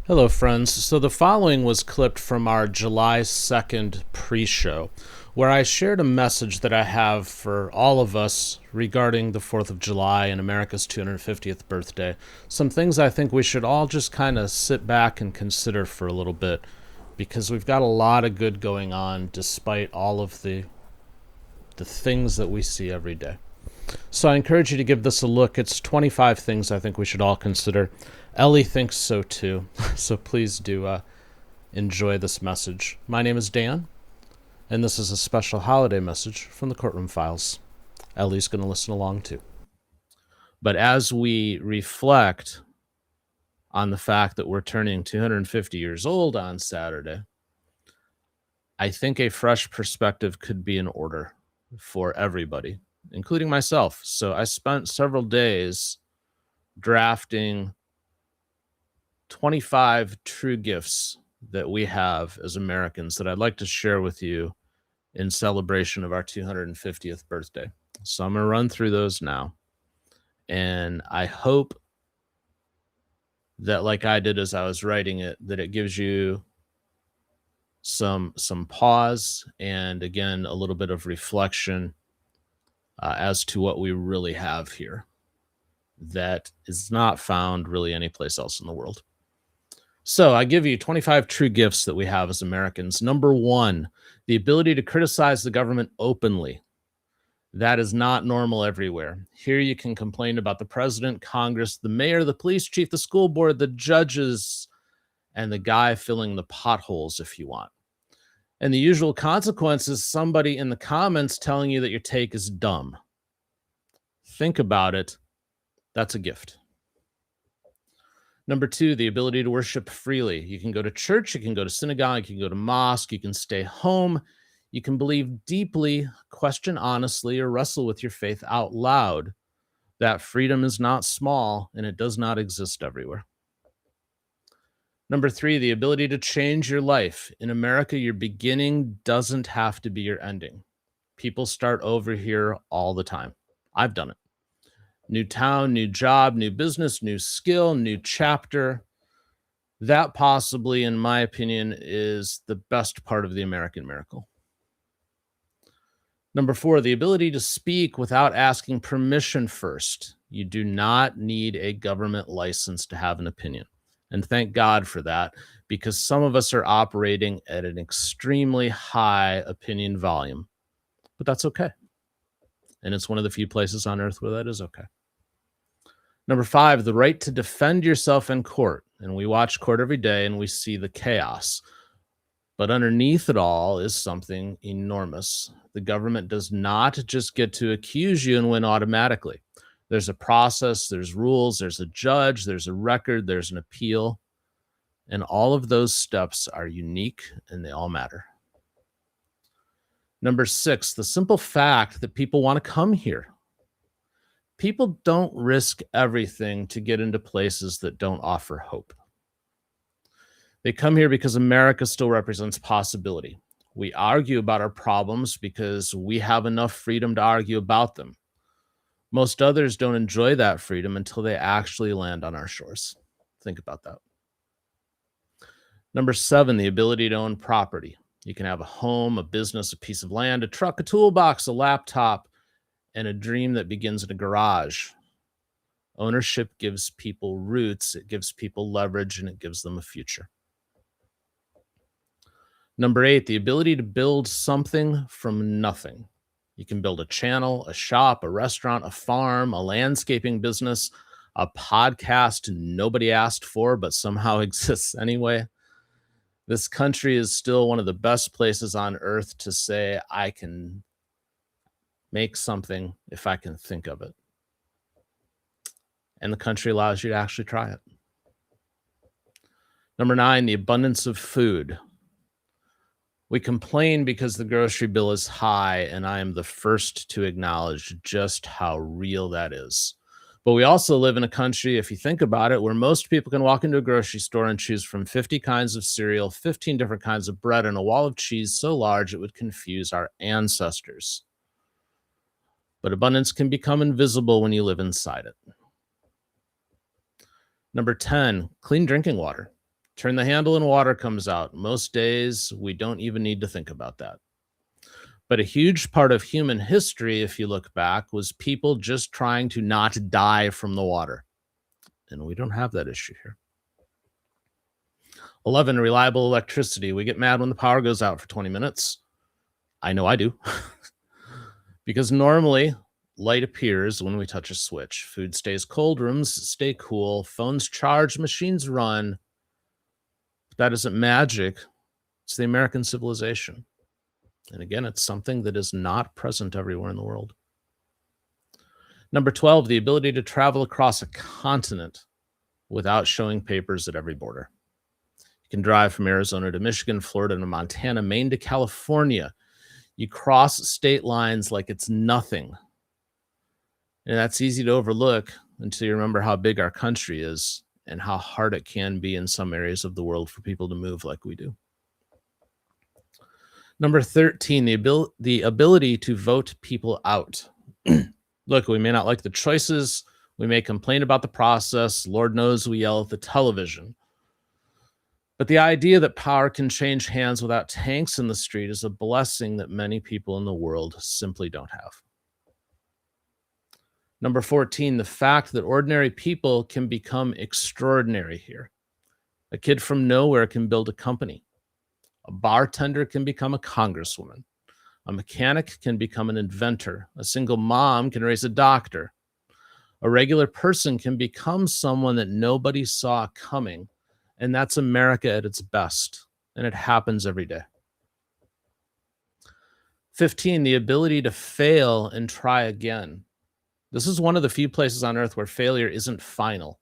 Hello, friends. So the following was clipped from our July 2nd pre-show, where I shared a message that I have for all of us regarding the 4th of July and America's 250th birthday. Some things I think we should all just kind of sit back and consider for a little bit, because we've got a lot of good going on despite all of the things that we see every day. So I encourage you to give this a look. It's 25 things I think we should all consider. Ellie thinks so too. So please do enjoy this message. My name is Dan, and this is a special holiday message from the Courtroom Files. Ellie's going to listen along too. But as we reflect on the fact that we're turning 250 years old on Saturday, I think a fresh perspective could be in order for everybody, including myself. So I spent several days drafting 25 true gifts that we have as Americans that I'd like to share with you in celebration of our 250th birthday. So I'm going to run through those now. And I hope that, like I did as I was writing it, that it gives you some pause and, again, a little bit of reflection as to what we really have here that is not found really anyplace else in the world. So I give you 25 true gifts that we have as Americans. Number one, the ability to criticize the government openly. That is not normal everywhere. Here you can complain about the president, Congress, the mayor, the police chief, the school board, the judges, and the guy filling the potholes if you want. And the usual consequence is somebody in the comments telling you that your take is dumb. Think about it. That's a gift. Number two, the ability to worship freely. You can go to church, you can go to synagogue, you can go to mosque, you can stay home, you can believe deeply, question honestly, or wrestle with your faith out loud. That freedom is not small, and it does not exist everywhere. Number three, the ability to change your life. In America, your beginning doesn't have to be your ending. People start over here all the time. I've done it. New town, new job, new business, new skill, new chapter. That possibly, in my opinion, is the best part of the American miracle. Number four, the ability to speak without asking permission first. You do not need a government license to have an opinion. And thank God for that, because some of us are operating at an extremely high opinion volume. But that's okay. And it's one of the few places on earth where that is okay. Number five, the right to defend yourself in court. And we watch court every day and we see the chaos. But underneath it all is something enormous. The government does not just get to accuse you and win automatically. There's a process, there's rules, there's a judge, there's a record, there's an appeal. And all of those steps are unique and they all matter. Number six, the simple fact that people want to come here. People don't risk everything to get into places that don't offer hope. They come here because America still represents possibility. We argue about our problems because we have enough freedom to argue about them. Most others don't enjoy that freedom until they actually land on our shores. Think about that. Number seven, the ability to own property. You can have a home, a business, a piece of land, a truck, a toolbox, a laptop, and a dream that begins in a garage. Ownership gives people roots, it gives people leverage, and it gives them a future. Number eight, the ability to build something from nothing. You can build a channel, a shop, a restaurant, a farm, a landscaping business, a podcast nobody asked for, but somehow exists anyway. This country is still one of the best places on earth to say, I can make something if I can think of it. And the country allows you to actually try it. Number nine, the abundance of food. We complain because the grocery bill is high, and I am the first to acknowledge just how real that is. But we also live in a country, if you think about it, where most people can walk into a grocery store and choose from 50 kinds of cereal, 15 different kinds of bread, and a wall of cheese so large it would confuse our ancestors. But abundance can become invisible when you live inside it. Number 10, clean drinking water. Turn the handle and water comes out. Most days, we don't even need to think about that. But a huge part of human history, if you look back, was people just trying to not die from the water. And we don't have that issue here. 11, reliable electricity. We get mad when the power goes out for 20 minutes. I know I do. Because normally light appears when we touch a switch. Food stays cold, rooms stay cool, phones charge, machines run. But that isn't magic. It's the American civilization. And again, it's something that is not present everywhere in the world. Number 12, the ability to travel across a continent without showing papers at every border. You can drive from Arizona to Michigan, Florida to Montana, Maine to California. You cross state lines like it's nothing. And that's easy to overlook until you remember how big our country is and how hard it can be in some areas of the world for people to move like we do. Number 13, the ability to vote people out. Look, we may not like the choices. We may complain about the process. Lord knows we yell at the television. But the idea that power can change hands without tanks in the street is a blessing that many people in the world simply don't have. Number 14, the fact that ordinary people can become extraordinary here. A kid from nowhere can build a company. A bartender can become a congresswoman. A mechanic can become an inventor. A single mom can raise a doctor. A regular person can become someone that nobody saw coming. And that's America at its best. And it happens every day. 15, the ability to fail and try again. This is one of the few places on earth where failure isn't final.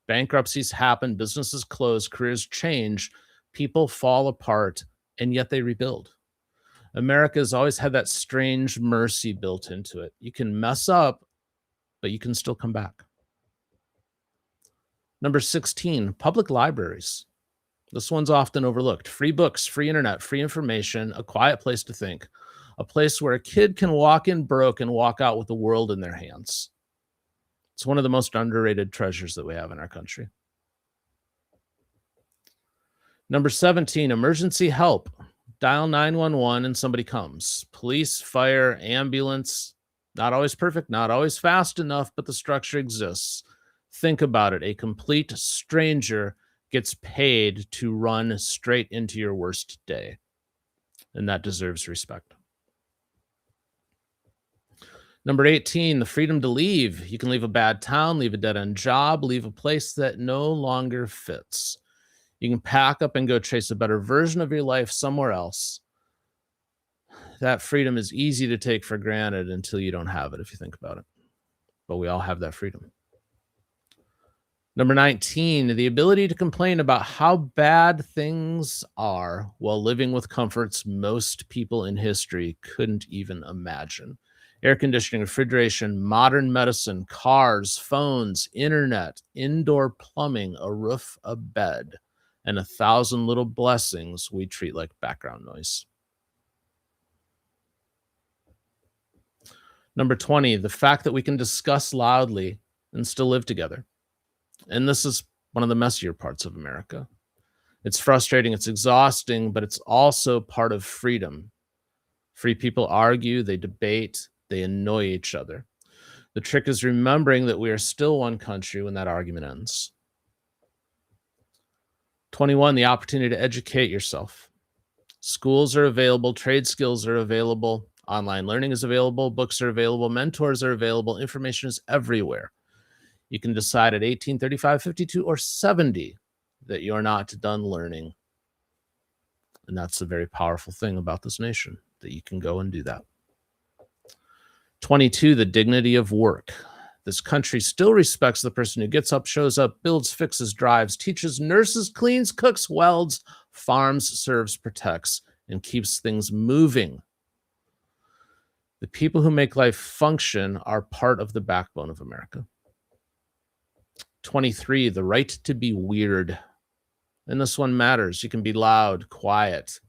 Bankruptcies happen, businesses close, careers change, people fall apart, and yet they rebuild. America has always had that strange mercy built into it. You can mess up, but you can still come back. Number 16, public libraries. This one's often overlooked. Free books, free internet, free information, a quiet place to think, a place where a kid can walk in broke and walk out with the world in their hands. It's one of the most underrated treasures that we have in our country. Number 17, emergency help. Dial 911 and somebody comes. Police, fire, ambulance. Not always perfect, not always fast enough, but the structure exists. Think about it. A complete stranger gets paid to run straight into your worst day. And that deserves respect. Number 18, the freedom to leave. You can leave a bad town, leave a dead-end job, leave a place that no longer fits. You can pack up and go chase a better version of your life somewhere else. That freedom is easy to take for granted until you don't have it, if you think about it. But we all have that freedom. Number 19, the ability to complain about how bad things are while living with comforts most people in history couldn't even imagine. Air conditioning, refrigeration, modern medicine, cars, phones, internet, indoor plumbing, a roof, a bed, and 1,000 little blessings we treat like background noise. Number 20, the fact that we can discuss loudly and still live together. And this is one of the messier parts of America. It's frustrating, it's exhausting, but it's also part of freedom. Free people argue, they debate, they annoy each other. The trick is remembering that we are still one country when that argument ends. 21, the opportunity to educate yourself. Schools are available, trade skills are available, online learning is available, books are available, mentors are available, information is everywhere. You can decide at 18, 35, 52, or 70 that you're not done learning. And that's a very powerful thing about this nation, that you can go and do that. 22, the dignity of work. This country still respects the person who gets up, shows up, builds, fixes, drives, teaches, nurses, cleans, cooks, welds, farms, serves, protects, and keeps things moving. The people who make life function are part of the backbone of America. 23, the right to be weird. And this one matters. You can be loud, quiet.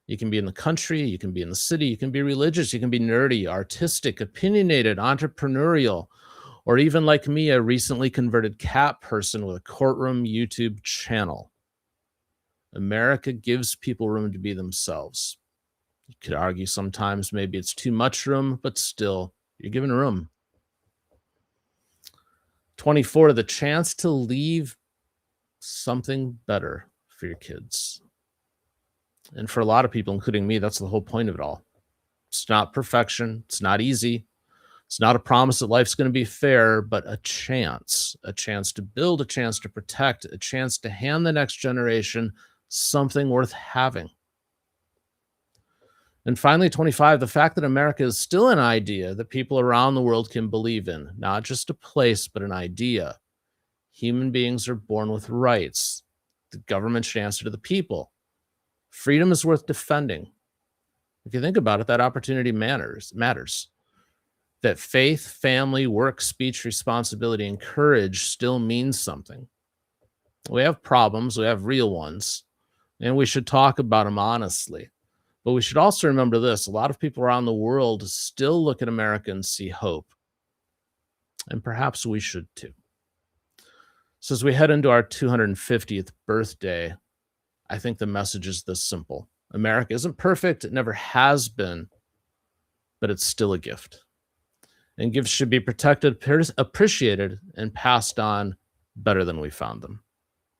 You can be in the country, you can be in the city, you can be religious, you can be nerdy, artistic, opinionated, entrepreneurial. Or even like me, a recently converted cat person with a Courtroom YouTube channel. America gives people room to be themselves. You could argue sometimes maybe it's too much room, but still, you're given room. 24, the chance to leave something better for your kids. And for a lot of people, including me, that's the whole point of it all. It's not perfection. It's not easy. It's not a promise that life's going to be fair, but a chance to build, a chance to protect, a chance to hand the next generation something worth having. And finally, 25, the fact that America is still an idea that people around the world can believe in, not just a place, but an idea. Human beings are born with rights. The government should answer to the people. Freedom is worth defending. If you think about it, that opportunity matters. That faith, family, work, speech, responsibility, and courage still means something. We have problems, we have real ones, and we should talk about them honestly. But we should also remember this: a lot of people around the world still look at America and see hope. And perhaps we should too. So as we head into our 250th birthday, I think the message is this simple. America isn't perfect, it never has been, but it's still a gift. And gifts should be protected, appreciated, and passed on better than we found them.